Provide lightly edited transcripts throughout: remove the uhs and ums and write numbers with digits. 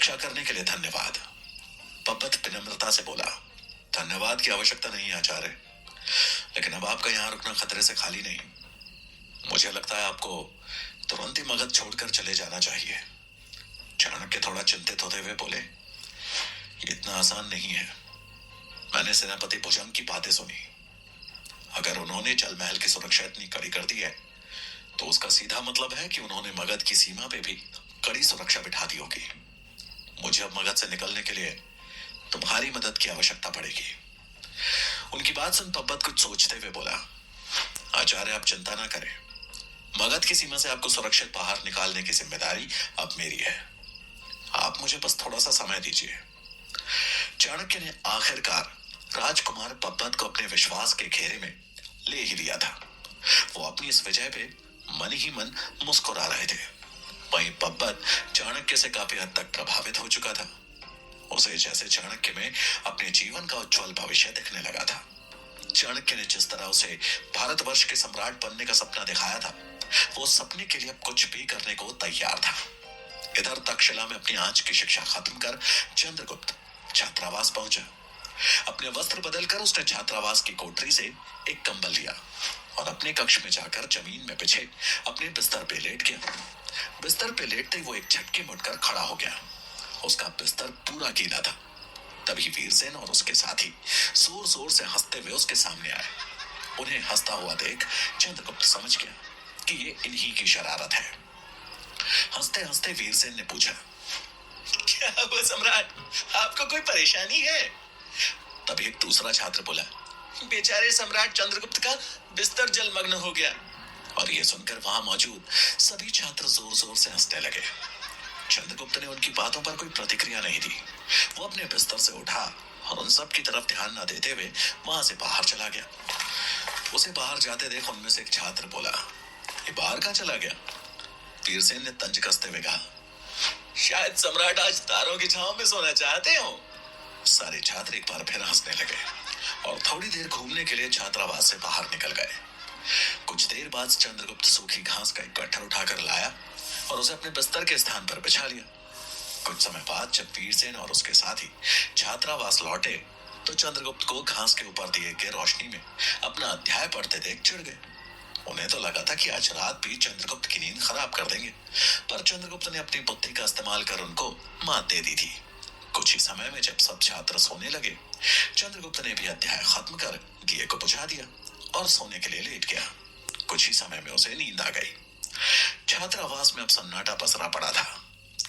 रक्षा करने के लिए धन्यवाद। पब्बत विनम्रता से बोला, धन्यवाद की आवश्यकता नहीं आचार्य, लेकिन अब आपका यहाँ रुकना खतरे से खाली नहीं। मुझे लगता है आपको तुरंत ही मगध छोड़कर चले जाना चाहिए। चाणक्य थोड़ा चिंतित होते हुए बोले, इतना आसान नहीं है। मैंने सेनापति भुजंग की बातें सुनी। अगर उन्होंने जल महल की सुरक्षा इतनी कड़ी कर दी है तो उसका सीधा मतलब है कि उन्होंने मगध की सीमा पे भी कड़ी सुरक्षा बिठा दी होगी। मुझे अब मगध से निकलने के लिए तुम्हारी मदद की आवश्यकता पड़ेगी। उनकी बात सुन पब्बत कुछ सोचते हुए बोला, आचार्य आप चिंता ना करें। मगध की सीमा से आपको सुरक्षित बाहर निकालने की जिम्मेदारी अब मेरी है। आप मुझे बस थोड़ा सा समय दीजिए। चाणक्य ने आखिरकार राजकुमार पब्बत को अपने विश्वास के घेरे में ले ही लिया था। वो अपनी इस विजय पे मन ही मन मुस्कुरा रहे थे। वहीं पब्बत चाणक्य से काफी हद तक प्रभावित हो चुका था। उसे जैसे चाणक्य में अपने जीवन का उज्जवल भविष्य दिखने लगा था। चाणक्य ने जिस तरह उसे भारतवर्ष के सम्राट बनने का सपना दिखाया था, वो सपने के लिए अब कुछ भी करने को तैयार था। इधर तक्षशिला में अपनी आज की शिक्षा खत्म कर चंद्रगुप्त छात्रावास पहुंचा। अपने वस्त्र बदलकर उसने छात्रावास की कोठरी से एक कंबल लिया और अपने कक्ष में जाकर जमीन में बिछे अपने बिस्तर पे लेट गया। बिस्तर पे लेटते वो एक झटके मुड़कर खड़ा हो गया। उसका बिस्तर पूरा गीला था। तभी वीरसेन और उसके साथी जोर जोर से हंसते हुए उसके सामने आए। उन्हें हंसता हुआ देख चंद्रगुप्त समझ गया कि ये इन्हीं की शरारत है। हंसते हंसते वीरसेन ने पूछा, क्या हुआ सम्राट, आपको कोई परेशानी है? तभी एक दूसरा छात्र बोला, बेचारे सम्राट चंद्रगुप्त का बिस्तर जलमग्न हो गया। और ये सुनकर वहां मौजूद सभी छात्र जोर जोर से हंसने लगे। चंद्रगुप्त ने उनकी बातों पर कोई प्रतिक्रिया नहीं दी। वो अपने बिस्तर से उठा और उन सब की तरफ ध्यान न देते हुए वहां से बाहर चला गया। उसे बाहर जाते देख उनमें से एक छात्र बोला, ये बाहर कहाँ चला गया? वीरसेन ने तंज कसते हुए कहा, शायद सम्राट आज तारों की छांव में सोना चाहते हो। सारे छात्र एक बार फिर हंसने लगे और थोड़ी देर घूमने के लिए छात्रावास से बाहर निकल गए। कुछ देर बाद चंद्रगुप्त सूखी घास का एक गट्ठर उठाकर लाया और उसे अपने बिस्तर के स्थान पर बिछा लिया। कुछ समय बाद जब वीरसेन और उसके साथी छात्रावास लौटे तो चंद्रगुप्त को घास के ऊपर दिए गए रोशनी में अपना अध्याय पढ़ते देख चिढ़ गए। उन्हें तो लगा था कि आज रात भी चंद्रगुप्त की नींद खराब कर देंगे, पर चंद्रगुप्त ने अपनी बुद्धि का इस्तेमाल कर उनको मात दे दी थी। कुछ ही समय में जब सब छात्र सोने लगे, चंद्रगुप्त ने भी अध्याय खत्म कर दिए को बुझा दिया और सोने के लिए लेट गया। कुछ ही समय में उसे नींद आ गई। छात्रावास में अब सन्नाटा पसरा पड़ा था।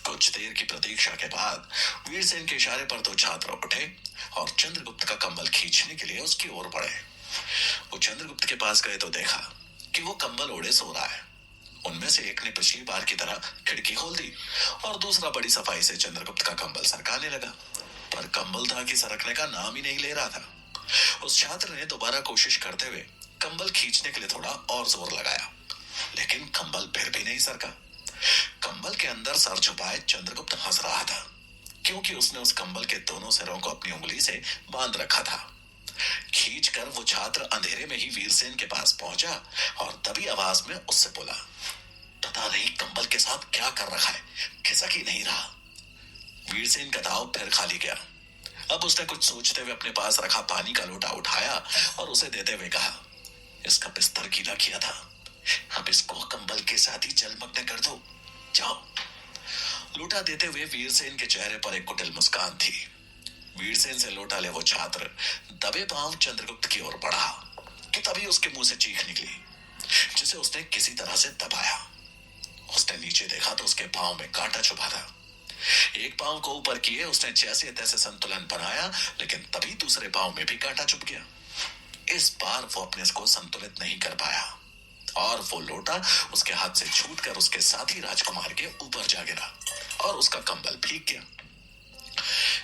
कुछ देर की प्रतीक्षा के बाद वीरसेन के इशारे पर दो छात्र उठे और चंद्रगुप्त का कंबल खींचने के लिए उसकी ओर बढ़े। वो चंद्रगुप्त के पास गए तो देखा कि वो कंबल ओढ़े सो रहा है। उनमें से एक ने पिछली बार की तरह खिड़की खोल दी और दूसरा बड़ी सफाई से चंद्रगुप्त का कंबल सरकाने लगा, पर कंबल था कि सरकने का नाम ही नहीं ले रहा था। उस छात्र ने दोबारा कोशिश करते हुए कंबल खींचने के लिए थोड़ा और जोर लगाया, लेकिन कंबल फिर भी नहीं सरका। कंबल के अंदर सर छुपाए चंद्रगुप्त हंस रहा था, क्योंकि उसने उस कंबल के दोनों सिरों को अपनी उंगली से बांध रखा था। खींचकर वो छात्र अंधेरे में ही वीरसेन के पास पहुंचा और तभी आवाज में उससे बोला, पता नहीं कंबल के साथ क्या कर रखा है, खिसक ही नहीं रहा। वीरसेन का दांव फिर खाली गया। अब उसने कुछ सोचते हुए अपने पास रखा पानी का लोटा उठाया और उसे देते हुए कहा, इसका बिस्तर गीला किया था, अब इसको कंबल के साथ ही जलमग्न कर दो, जाओ। लोटा देते हुए वीरसेन के चेहरे पर एक कुटिल मुस्कान थी। वीरसेन से लोटा ले वो छात्र दबे पांव चंद्रगुप्त की ओर बढ़ा कि तभी उसके मुंह से चीख निकली, जिसे उसने किसी तरह से दबाया। उसने नीचे देखा तो उसके पांव में कांटा छुपा था। एक पांव को ऊपर किए उसने जैसे तैसे संतुलन बनाया, लेकिन तभी दूसरे पांव में भी कांटा छुप गया। इस बार वो अपने को संतुलित नहीं कर पाया और वो लोटा उसके हाथ से छूटकर उसके साथी राजकुमार के ऊपर जा गिरा और उसका कंबल भीग गया।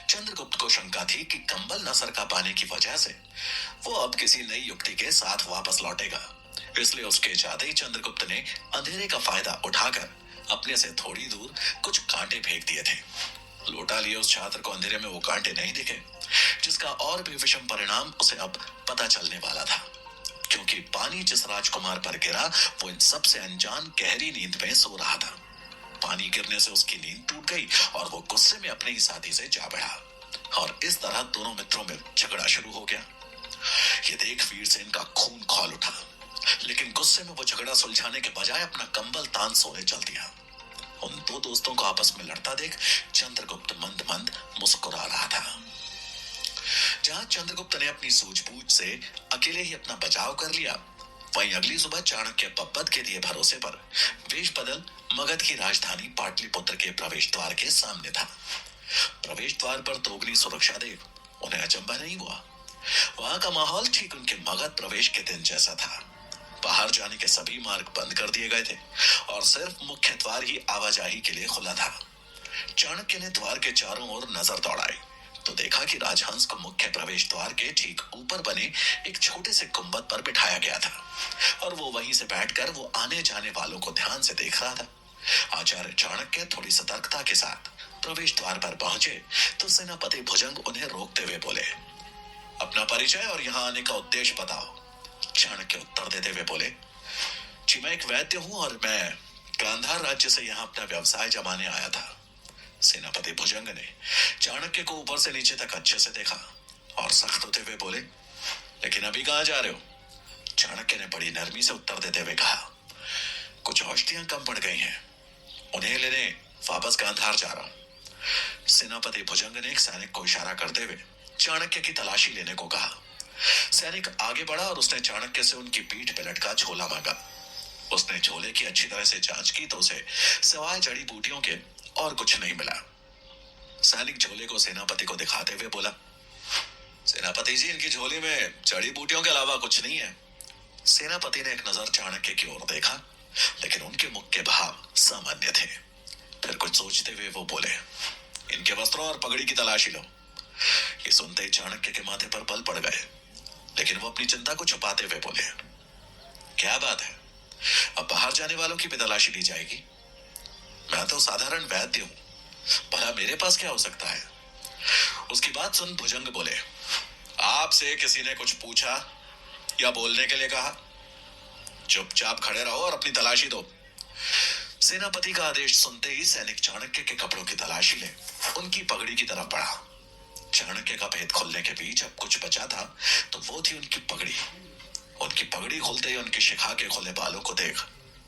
चंद्रगुप्त को शंका थी कि कंबल न सरका पाने की वजह से वो अब किसी नई युक्ति के साथ वापस लौटेगा, इसलिए उसके जाते ही चंद्रगुप्त ने अंधेरे का फायदा उठाकर अपने से थोड़ी दूर कुछ कांटे फेंक दिए थे। लोटा लिए उस छात्र को अंधेरे में वो कांटे नहीं दिखे, जिसका और भी विषम परिणाम उसे अब पता चलने वाला था, क्योंकि पानी जिस राजकुमार पर गिरा वो इन सबसे अनजान गहरी नींद में सो रहा था। पानी गिरने से उसकी नींद टूट गई और वो गुस्से में अपने ही साथी से जा बढ़ा और इस तरह दोनों मित्रों में झगड़ा शुरू हो गया। ये देख वीरसेन का खून खौल उठा, लेकिन गुस्से में वो झगड़ा सुलझाने के बजाय अपना कंबल तान सोने चल दिया। उन दो दोस्तों को आपस में लड़ता देख चंद्रगुप्त मंद मंद मुस्कुरा रहा था। जहां चंद्रगुप्त ने अपनी सूझबूझ से अकेले ही अपना बचाव कर लिया, वहीं अगली सुबह चाणक्य पब्बत के दिए भरोसे पर वेश बदल मगध की राजधानी पाटलिपुत्र के प्रवेश द्वार के सामने था। प्रवेश द्वार पर दोगुनी सुरक्षा देख उन्हें अचंभा नहीं हुआ। वहां का माहौल ठीक उनके मगध प्रवेश के दिन जैसा था। बाहर जाने के सभी मार्ग बंद कर दिए गए थे और सिर्फ मुख्य द्वार ही आवाजाही के लिए खुला था। चाणक्य ने द्वार के चारों ओर नजर दौड़ाई तो देखा कि राजहंस को मुख्य प्रवेश द्वार के ठीक ऊपर बने एक छोटे से गुंबद पर बिठाया गया था और वो वहीं से बैठकर वो आने जाने वालों को ध्यान से देख रहा था। आचार्य चाणक्य थोड़ी सतर्कता के साथ प्रवेश द्वार पर पहुंचे तो सेनापति भुजंग उन्हें रोकते हुए बोले, अपना परिचय और यहाँ आने का उद्देश्य बताओ। चाणक्य उत्तर देते हुए बोले, जी मैं एक वैद्य हूं और मैं गांधार राज्य से यहाँ अपना व्यवसाय जमाने आया था। सेनापति भुजंग ने चाणक्य को ऊपर से नीचे तक अच्छे से देखा और सख्त होते हुए बोले, लेकिन अभी कहाँ जा रहे हो? चाणक्य ने बड़ी नरमी से उत्तर देते हुए कहा, कुछ औषधियां कम पड़ गई हैं, उन्हें लेने वापस गांधार जा रहा हूं। सेनापति भुजंग ने एक सैनिक को इशारा करते हुए चाणक्य की तलाशी लेने को कहा। सैनिक आगे बढ़ा और उसने चाणक्य से उनकी पीठ पे लटका झोला मांगा। उसने झोले की अच्छी तरह से जांच की तो उसे सिवाय जड़ी बूटियों के और कुछ नहीं मिला। सैनिक झोले को सेनापति को दिखाते हुए बोला, सेनापति जी इनकी झोली में जड़ी बूटियों के अलावा कुछ नहीं है। सेनापति ने एक नजर चाणक्य की ओर देखा, लेकिन उनके मुख के भाव सामान्य थे। फिर कुछ सोचते हुए वो बोले, इनके वस्त्रों और पगड़ी की तलाशी लो। ये सुनते ही चाणक्य के माथे पर बल पड़ गए, लेकिन वो अपनी चिंता को छुपाते हुए बोले, क्या बात है, अब बाहर जाने वालों की भी तलाशी ली जाएगी? मैं तो साधारण वैद्य हूं, भला मेरे पास क्या हो सकता है? उसकी बात सुन भुजंग बोले, आपसे किसी ने कुछ पूछा या बोलने के लिए कहा? चुपचाप खड़े रहो और अपनी तलाशी दो। सेनापति का आदेश सुनते ही सैनिक चाणक्य के कपड़ों की तलाशी ले उनकी पगड़ी की तरफ बढ़ा। चाणक्य का भेद खुलने के बीच अब कुछ बचा था तो वो थी उनकी पगड़ी। उनकी पगड़ी खुलते ही उनकी शिखा के खुले बालों को देख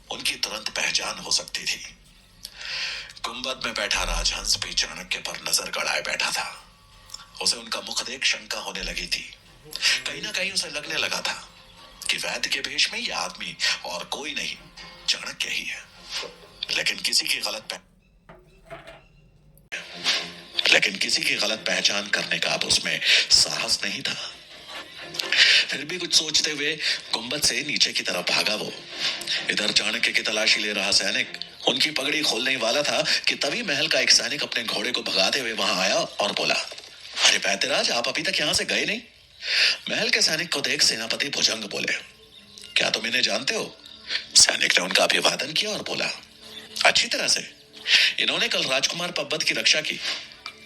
उनकी तुरंत पहचान हो सकती थी। गुंबद में बैठा राजहंस भी चाणक्य पर नजर गड़ाए बैठा था। उसे उनका मुख देख शंका होने लगी थी। कहीं ना कहीं उसे लगने लगा था कि वैद्य के भेष में यह आदमी और कोई नहीं, चाणक्य ही है। लेकिन किसी की गलत पहचान करने का अब उसमें साहस नहीं था। फिर भी कुछ सोचते हुए गुंबद से नीचे की तरफ भागा वो। इधर चाणक्य की तलाशी ले रहा सैनिक उनकी पगड़ी खोलने ही वाला था कि तभी महल का एक सैनिक अपने घोड़े को भगाते हुए वहां आया और बोला, अरे वैद्यराज, आप अभी तक यहाँ से गए नहीं? महल के सैनिक को देख सेनापति भुजंग बोले, क्या तुम इन्हें जानते हो? सैनिक ने उनका अभिवादन किया और बोला, अच्छी तरह से। इन्होंने कल राजकुमार पब्बत की रक्षा की।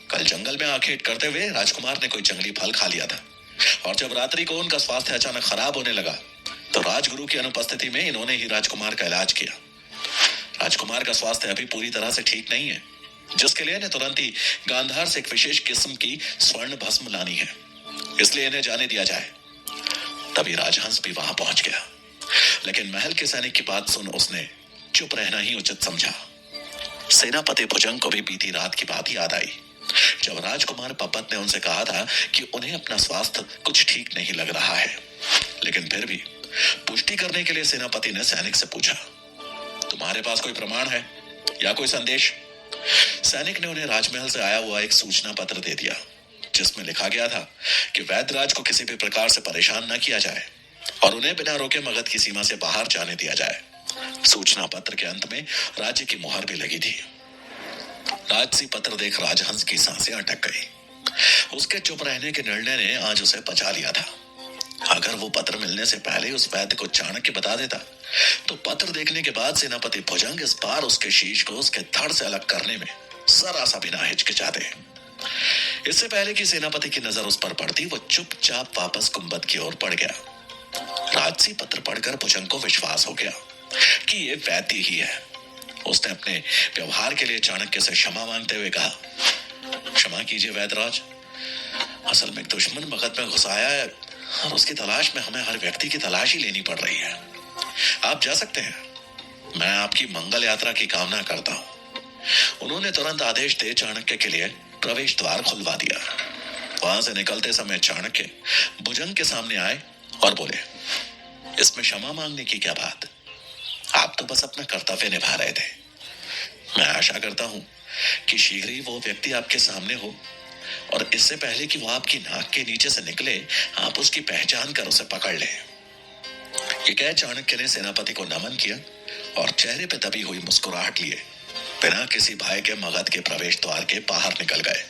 कल जंगल में आखेट करते हुए राजकुमार ने कोई जंगली फल खा लिया था और जब रात्रि को उनका स्वास्थ्य अचानक खराब होने लगा तो राजगुरु की अनुपस्थिति में इन्होंने ही राजकुमार का इलाज किया। राजकुमार का स्वास्थ्य अभी पूरी तरह से ठीक नहीं है, जिसके लिए इन्हें तुरंत ही गांधार से एक विशेष किस्म की स्वर्ण भस्म लानी है, इसलिए इन्हें जाने दिया जाए। तभी राजहंस भी वहां पहुंच गया, लेकिन महल के सैनिक की बात सुन उसने चुप रहना ही उचित समझा। सेनापति भुजंग को भी बीती रात की बात याद आई, जब राजकुमार पब्बत ने उनसे कहा था कि उन्हें अपना स्वास्थ्य कुछ ठीक नहीं लग रहा है। लेकिन फिर भी पुष्टि करने के लिए सेनापति ने सैनिक से पूछा, तुम्हारे पास कोई प्रमाण है या कोई संदेश? सैनिक ने उन्हें राजमहल से आया हुआ एक सूचना पत्र दे दिया, जिसमें लिखा गया था कि वैद्यराज को किसी भी प्रकार से परेशान न किया जाए और उन्हें बिना रोके मगध की सीमा से बाहर जाने दिया जाए। सूचना पत्र के अंत में राज्य की मुहर भी लगी थी। राजसी पत्र देख राजहंस की सांसें अटक गई। उसके चुप रहने के निर्णय ने आज उसे पचा लिया था। अगर वो पत्र मिलने से पहले उस वैद्य को चाणक्य बता देता तो पत्र देखने के बाद सेनापति भुजंग इस बार उसके शीश को उसके धड़ से अलग करने में जरा सा भी ना हिचकिचाते। इससे पहले कि सेनापति की नजर उस पर पड़ती, वो चुपचाप वापस गुंबद की ओर बढ़ गया। राजसी पत्र पढ़कर भुजंग को विश्वास हो गया कि ये वैद्य ही है। उसने अपने व्यवहार के लिए चाणक्य से क्षमा मांगते हुए कहा, क्षमा कीजिए वैदराज, असल में एक दुश्मन मगध में घुस आया है और उसकी तलाश में हमें हर व्यक्ति की तलाश ही लेनी पड़ रही है। आप जा सकते हैं, मैं आपकी मंगल यात्रा की कामना करता हूं। उन्होंने तुरंत आदेश दे चाणक्य के लिए प्रवेश द्वार खुलवा दिया। वहां से निकलते समय चाणक्य भुजंग के सामने आए और बोले, इसमें क्षमा मांगने की क्या बात, आप तो बस अपना कर्तव्य निभा रहे थे। मैं आशा करता हूं कि शीघ्र ही वो व्यक्ति आपके सामने हो और इससे पहले कि वो आपकी नाक के नीचे से निकले, आप उसकी पहचान कर उसे पकड़ लें। ये कह चाणक्य ने सेनापति को नमन किया और चेहरे पे दबी हुई मुस्कुराहट लिए बिना किसी भय के मगध के प्रवेश द्वार के बाहर निकल गए।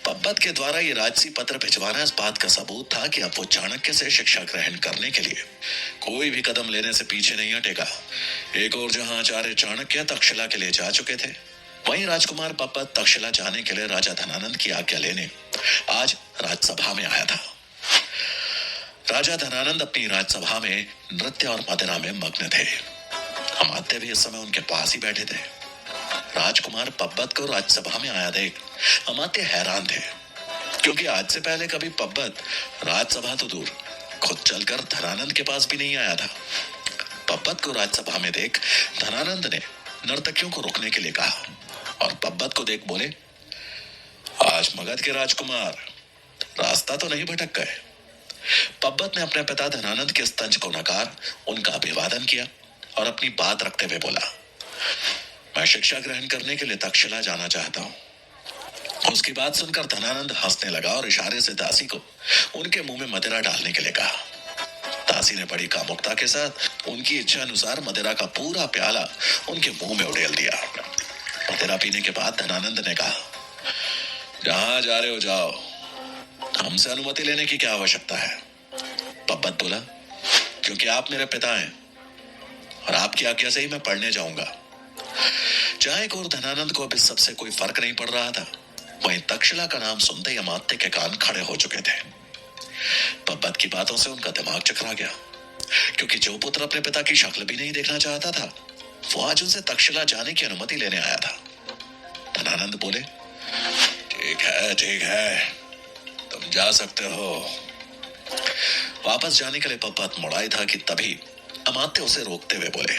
पब्बत के द्वारा ये राजसी पत्र भिजवाना इस बात का सबूत था कि अब वो चाणक्य से शिक्षा ग्रहण करने के लिए कोई भी कदम लेने से पीछे नहीं हटेगा। एक और जहां आचार्य चाणक्य तक्षशिला के लिए जा चुके थे, वहीं राजकुमार पब्बत तक्षशिला जाने के लिए राजा धनानंद की आज्ञा लेने आज राजसभा में आया था। राजा धनानंद अपनी राजसभा में नृत्य और मदिरा में मग्न थे। अमात्य भी इस समय उनके पास ही बैठे थे। राजकुमार पब्बत को राजसभा में आया देख अमात्य हैरान थे, क्योंकि आज से पहले कभी पब्बत राजसभा तो दूर खुद चलकर धनानंद के पास भी नहीं आया था। पब्बत को राजसभा में देख धनानंद ने नर्तकियों को रोकने के लिए कहा और पब्बत को देख बोले, आज मगध के राजकुमार रास्ता तो नहीं भटक गए। पब्बत ने अपने पिता धनानंद के स्तंज को नकार उनका अभिवादन किया और अपनी बात रखते हुए बोला, मैं शिक्षा ग्रहण करने के लिए तक्षशिला जाना चाहता हूं। उसकी बात सुनकर धनानंद हंसने लगा और इशारे से दासी को उनके मुंह में मदिरा डालने के लिए कहा। दासी ने बड़ी कामुकता के साथ उनकी इच्छा अनुसार मदिरा का पूरा प्याला उनके मुंह में उड़ेल दिया। मदिरा पीने के बाद धनानंद ने कहा, जहां जा रहे हो जाओ, हमसे अनुमति लेने की क्या आवश्यकता है। पब्बत बोला, क्योंकि आप मेरे पिता हैं और आपकी आज्ञा से ही मैं पढ़ने जाऊंगा। जहां एक और धनानंद को अब इस सबसे कोई फर्क नहीं पड़ रहा था, वहीं तक्षशिला का नाम सुनते ही अमात्य के कान खड़े हो चुके थे। पब्बत की बातों से उनका दिमाग चकरा गया, क्योंकि जो पुत्र अपने पिता की शक्ल भी नहीं देखना चाहता था, वो आज उनसे तक्षशिला जाने की अनुमति लेने आया था। धनानंद बोले, ठीक है, तुम जा सकते हो। वापस जाने के लिए पब्बत मुड़ाई था कि तभी अमात्य उसे रोकते हुए बोले,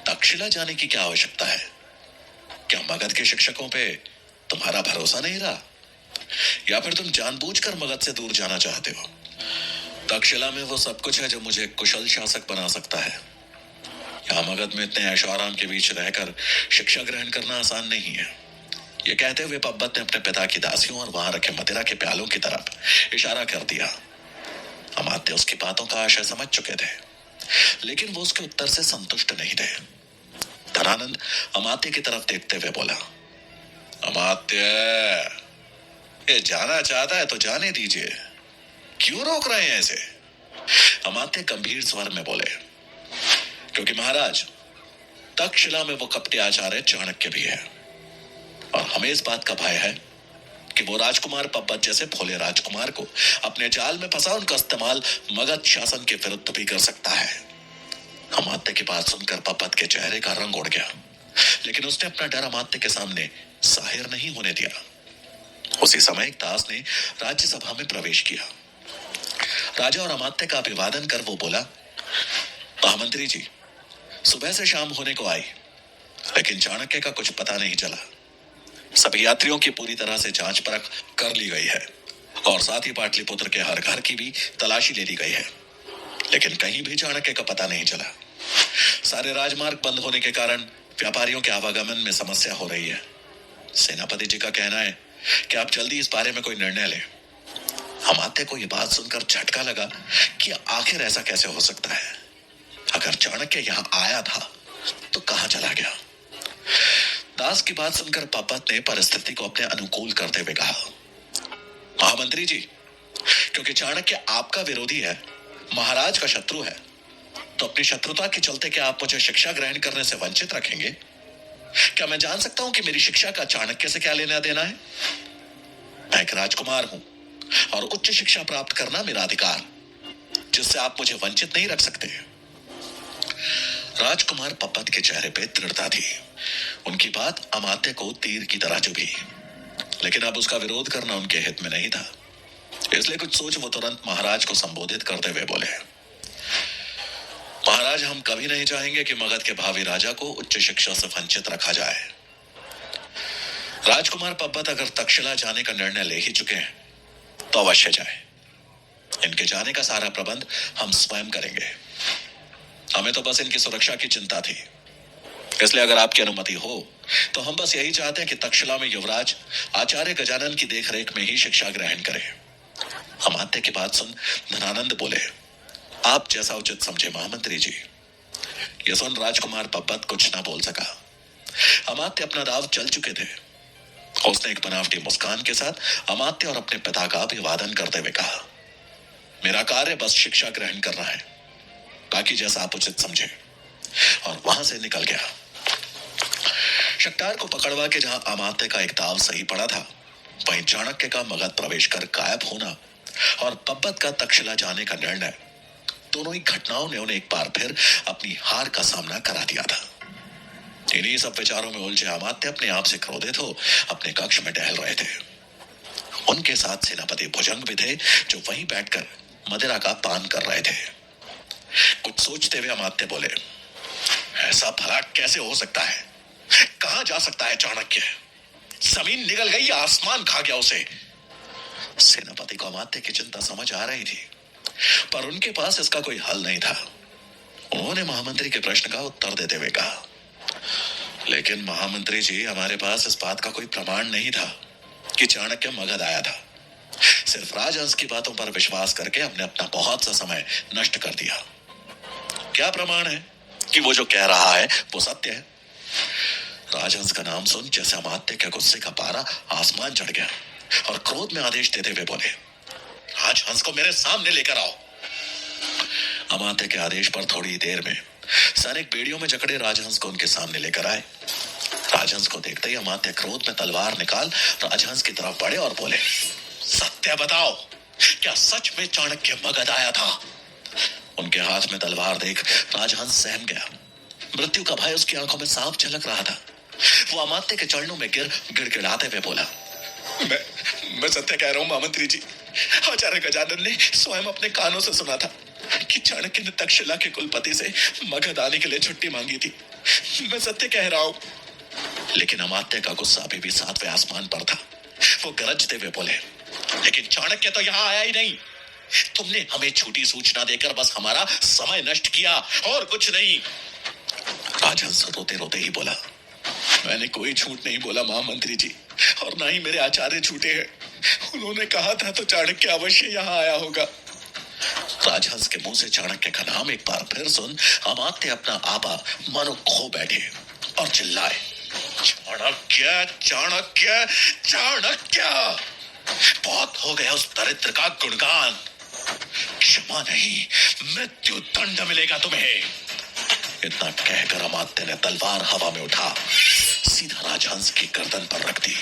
तक्षशिला जाने की क्या आवश्यकता है? क्या मगध के शिक्षकों पे तुम्हारा भरोसा नहीं रहा, या फिर तुम जानबूझकर मगध से दूर जाना चाहते हो? तक्षशिला में वो सब कुछ है जो मुझे कुशल शासक बना सकता है। यहाँ मगध में इतने ऐशो आराम के बीच रहकर शिक्षा ग्रहण करना आसान नहीं है। ये कहते हुए पब्बत ने अपने पिता की दासियों और वहां रखे मदिरा के प्यालों की तरफ इशारा कर दिया। अमात्य उसकी बातों का आशय समझ चुके थे, लेकिन वो उसके उत्तर से संतुष्ट नहीं थे। धनानंद अमात्य की तरफ देखते हुए बोला, अमात्य, ये जाना चाहता है तो जाने दीजिए, क्यों रोक रहे हैं इसे? अमात्य गंभीर स्वर में बोले, क्योंकि महाराज, तक्षशिला में वो कपटी आचार्य चाणक्य भी है और हमें इस बात का भय है कि वो राजकुमार पब्बत जैसे भोले राजकुमार को अपने जाल में फंसा उनका इस्तेमाल मगध शासन के विरुद्ध भी कर सकता है। अमात्य की बात सुनकर पब्बत के चेहरे का रंग उड़ गया, लेकिन उसने अपना डर अमात्य के सामने जाहिर नहीं होने दिया। उसी समय एक दास ने राज्यसभा में प्रवेश किया। राजा और अमात्य का अभिवादन कर वो बोला, महामंत्री जी, सुबह से शाम होने को आई, लेकिन चाणक्य का कुछ पता नहीं चला। सभी यात्रियों की पूरी तरह से जांच परख कर ली गई है और साथ ही पाटलिपुत्र के हर घर की भी तलाशी ले ली गई है, लेकिन कहीं भी चाणक्य का पता नहीं चला। सारे राजमार्ग बंद होने के कारण व्यापारियों के आवागमन में समस्या हो रही है। सेनापति जी का कहना है कि आप जल्दी इस बारे में कोई निर्णय लें। अमात्य को यह बात सुनकर झटका लगा कि आखिर ऐसा कैसे हो सकता है। अगर चाणक्य यहां आया था तो कहां चला गया? दास की बात सुनकर पब्बत ने परिस्थिति को अपने अनुकूल करते हुए कहा, महामंत्री जी, क्योंकि चाणक्य आपका विरोधी है, महाराज का शत्रु है, तो अपनी शत्रुता के चलते क्या आप मुझे शिक्षा ग्रहण करने से वंचित रखेंगे? क्या मैं जान सकता हूं कि मेरी शिक्षा का चाणक्य से क्या लेना देना है? मैं एक राजकुमार हूं और उच्च शिक्षा प्राप्त करना मेरा अधिकार, जिससे आप मुझे वंचित नहीं रख सकते। राजकुमार पब्बत के चेहरे पे दृढ़ता थी। उनकी बात अमात्य को तीर की तरह चुभी, लेकिन अब उसका विरोध करना उनके हित में नहीं था। इसलिए कुछ सोच वो तुरंत महाराज को संबोधित करते हुए बोले, महाराज, हम कभी नहीं चाहेंगे कि मगध के भावी राजा को उच्च शिक्षा से वंचित रखा जाए। राजकुमार पब्बत अगर तक्षशिला जाने का निर्णय ले ही चुके हैं तो अवश्य जाए। इनके जाने का सारा प्रबंध हम स्वयं करेंगे। हमें तो बस इनकी सुरक्षा की चिंता थी। इसलिए अगर आपकी अनुमति हो तो हम बस यही चाहते हैं कि तक्षशिला में युवराज आचार्य गजानन की देखरेख में ही शिक्षा ग्रहण करें। अमात्य की बात सुन धनानंद बोले, आप जैसा उचित समझे महामंत्री जी। यह सुन राजकुमार पब्बत कुछ ना बोल सका। अमात्य अपना दाव चल चुके थे। उसने एक बनावटी मुस्कान के साथ अमात्य और अपने पिता का अभिवादन करते हुए कहा, मेरा कार्य बस शिक्षा ग्रहण करना है, बाकी जैसा आप उचित समझे। और वहां से निकल गया। शक्तार को पकड़वा के जहां अमात्य का एक दाव सही पड़ा था, वहीं चाणक्य का मगध प्रवेश कर गायब होना और पब्बत का तक्षशिला जाने का निर्णय, दोनों ही घटनाओं ने उन्हें एक बार फिर अपनी हार का सामना करा दिया था। इन्हीं सब विचारों में उलझे अमात्य अपने आप से क्रोधित हो अपने कक्ष में टहल रहे थे। उनके साथ सेनापति भुजंग भी थे, जो वहीं बैठकर मदिरा का पान कर रहे थे। कुछ सोचते हुए अमात्य बोले, ऐसा भला कैसे हो सकता है? कहां जा सकता है चाणक्य? जमीन निगल गई या आसमान खा गया उसे? सेनापति को अमात्य की चिंता समझ आ रही थी, पर उनके पास इसका कोई हल नहीं था। उन्होंने महामंत्री के प्रश्न का उत्तर देते हुए कहा, लेकिन महामंत्री जी, हमारे पास इस बात का कोई प्रमाण नहीं था कि चाणक्य मगध आया था। सिर्फ राजहंस की बातों पर विश्वास करके हमने अपना बहुत सा समय नष्ट कर दिया। क्या प्रमाण है कि वो जो कह रहा है वो सत्य है? राजहंस का नाम सुन जैसे अमात्य के गुस्से का पारा आसमान चढ़ गया और क्रोध में आदेश देते हुए बोले, राजहंस को मेरे सामने लेकर आओ। अमात्य के आदेश पर थोड़ी देर में सैनिक बेड़ियों में जकड़े राजहंस को उनके सामने लेकर आए। राजहंस को देखते ही अमात्य क्रोध में तलवार निकाल राजहंस की तरफ बढ़े और बोले, सत्य बताओ, क्या सच में चाणक्य मगध आया था? उनके हाथ में तलवार देख राजहंस सहम गया। मृत्यु का भय उसकी आंखों में साफ झलक रहा था। वो अमात्य के चरणों में गिर गिड़गिड़ाते हुए बोला, मैं सत्य कह रहा हूं महामंत्री जी। आचार्य गजानन ने स्वयं अपने कानों से सुना था कि चाणक्य ने तक्षशिला के कुलपति से मगध आने के लिए छुट्टी मांगी थी। मैं सत्य कह रहा हूं। लेकिन अमात्य का गुस्सा अभी भी सातवें आसमान पर था। वो गरजते हुए बोले, लेकिन चाणक्य तो यहाँ आया ही नहीं। तुमने हमें झूठी सूचना देकर बस हमारा समय नष्ट किया और कुछ नहीं। राजहंस रोते रोते ही बोला, मैंने कोई झूठ नहीं बोला महामंत्री जी, और ना ही मेरे आचार्य झूठे हैं। उन्होंने कहा था तो चाणक्य अवश्य यहाँ आया होगा। राजहंस के मुंह से चाणक्य का नाम एक बार फिर सुन अमात्य अपना आपा मानो खो बैठे और चिल्लाए, चाणक्य चाणक्य चाणक्य! बहुत हो गया उस दरिद्र का गुणगान। क्षमा नहीं, मृत्यु दंड मिलेगा तुम्हें। इतना कहकर अमात्य ने तलवार हवा में उठा सीधा राजहंस की गर्दन पर रख दी।